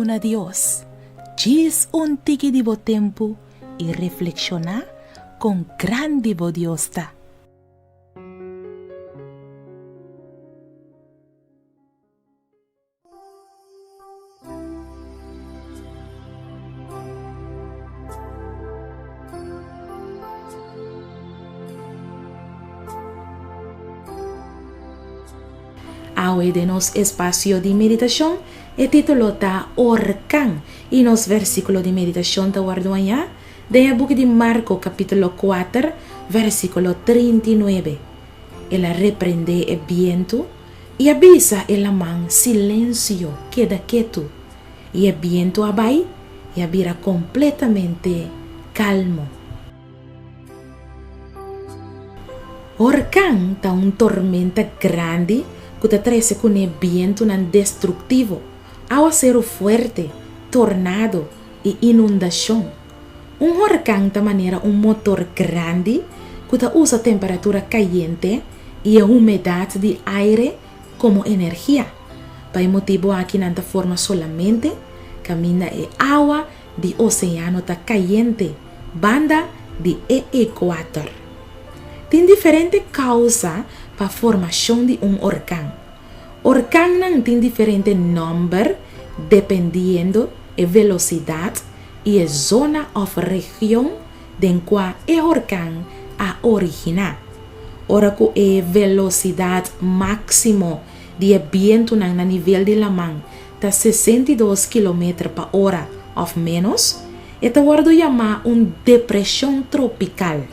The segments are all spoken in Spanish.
una Dios. Gis un tiki divo tempo y reflexiona con gran divo Dios ta. Hoy de nos espacio de meditación el título ta Orkan y nos versículo de meditación ta guardoña de el book de Marco capítulo 4 versículo 39. Él reprende el viento y avisa el man silencio queda quieto y el viento abai y abira completamente calmo. Orkan ta un tormenta grande que trae con el viento destructivo, aguacero fuerte, tornado y inundación. Un huracán de manera un motor grande que usa temperatura caliente y humedad de aire como energía. Para motivo aquí no forma solamente camina el agua de océano caliente, banda de ecuador. Tiene diferentes causas para formación de un huracán. Huracán tiene diferentes nombres dependiendo de velocidad y de zona o región de cual el huracán ha originado. Ahora que la velocidad máxima de viento a nivel de la man está 62 km por hora o menos, esta guardo llama una depresión tropical.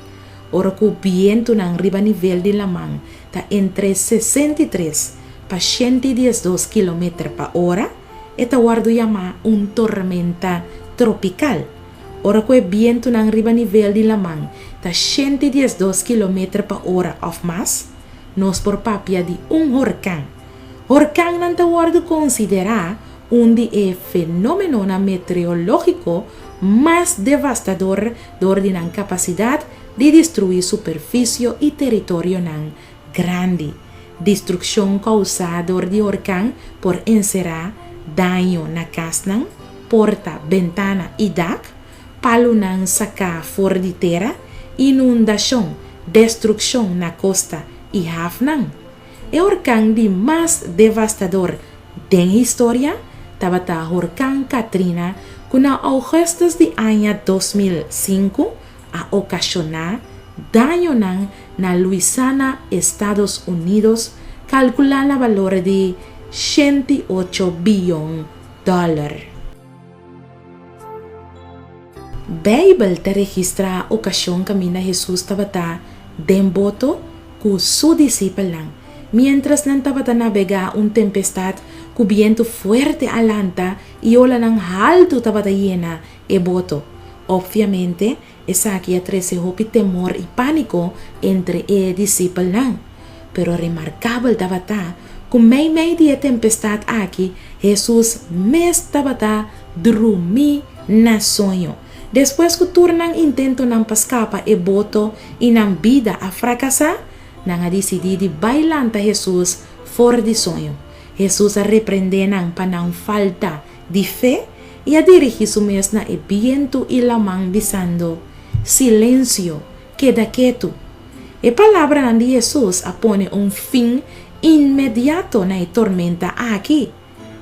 Ahora que el viento arriba a nivel de la man está entre 63 para 112 km por hora, esta guardo llama una tormenta tropical. Ahora que el viento arriba a nivel de la man está 112 km por hora o más, nos por papia de un huracán. Huracán no guardo considera un de fenómeno meteorológico más devastador de orden capacidad de destruir superficie y territorio grande. Destrucción causada de huracán por encerrar daño na casa, porta, ventana y deck, palo saca fuera de tierra, inundación, destrucción na costa y hafnan. El huracán de más devastador de la historia estaba el huracán Katrina, que en agosto de año 2005 a ocasionar daño na Luisiana, Estados Unidos, calculando el valor de $108 billones. Bible te registra ocasión camina Jesús tabata den boto con su discípulo, mientras nan tabata navega un tempestad con viento fuerte alanta y ola alto tabata llena e boto. Obviamente, esa aquí atrece temor y pánico entre el discípulo. Pero remarcable tabata, con medio de tempestad aquí, Jesús estaba dormir na sueño. Después que turnan intento escapar el boto y nan vida a fracasar, nan ha decidido bailar a Jesús fuera de sueño. Jesús reprende para falta de fe y a dirigir su mesna el viento y la man diciendo, silencio, queda quieto. La palabra de Jesús pone un fin inmediato na tormenta aquí.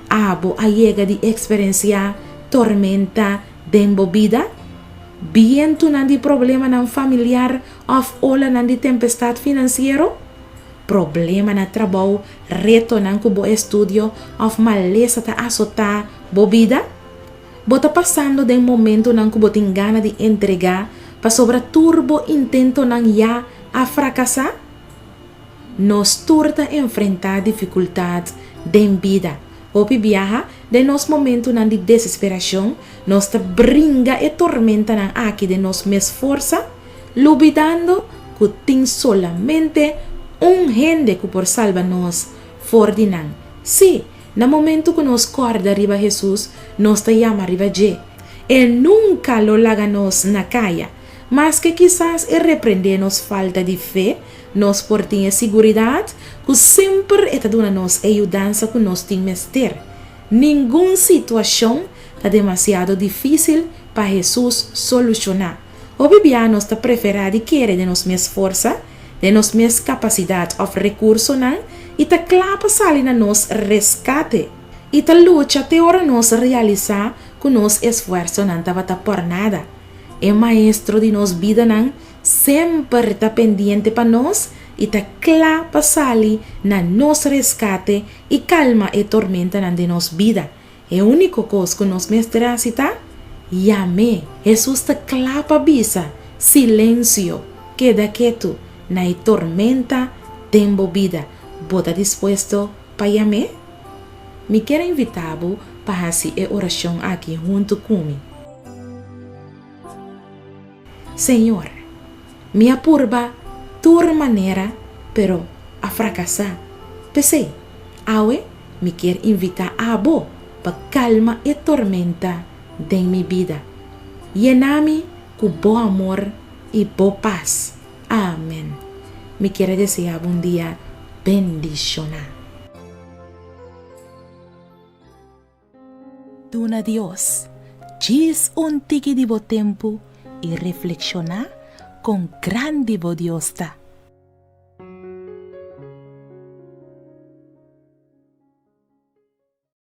Abo llega de experiencia tormenta de embobida, viento de problema familiar of ola de tempestad financiero, problema na trabajo, reto cubo estudio of maleza ta azota bobida. Bota passando de momento cubo tem gana de entregar para sobra turbo intento ya a fracasar. Nos turta enfrentar dificultad de vida. Hopi viaja de nos momento de desesperación, nos te bringa e tormenta aquí de nos mes força, olvidando que tem solamente un gente que por salva nos fordinan. Sí, na momento que nos corda arriba Jesús, nos te llama arriba je. Él nunca lo laga nos na calle, mas que quizás reprender-nos falta de fe, nos por ter seguridad, que sempre está dando nos ajudança que nos tem mester. Nenhuma situação Está demasiado difícil para Jesús solucionar. O Bibiano está preferado y quiere de nos minhas força, de nos minhas capacidade of recurso não, e ta clapa sali na nos rescate. E ta lucha te ora nos realizar com nos esforço não tava ta por nada. É maestro de nos vida não, sempre está pendiente para nós e ta clapa sali na nos rescate e calma e tormenta na de nos vida. É o único coisa que nos mestracita. Llame, Jesus te clapa bisa, silêncio, queda quieto, na tormenta, tempo vida. Bota disposto para llamar? Me quero invitar para fazer a oração aqui junto comigo. Senhor, me apurba tua maneira, pero a fracassar. Pensei, awe, me quer invitar a bo para calma e tormenta de minha vida. Llena-me com bom amor e boa paz. Amém. Me quero desejar um dia bendicionado. Dona Deus, diz tiki de bo tempo e reflexionar com grande bo Deus tá.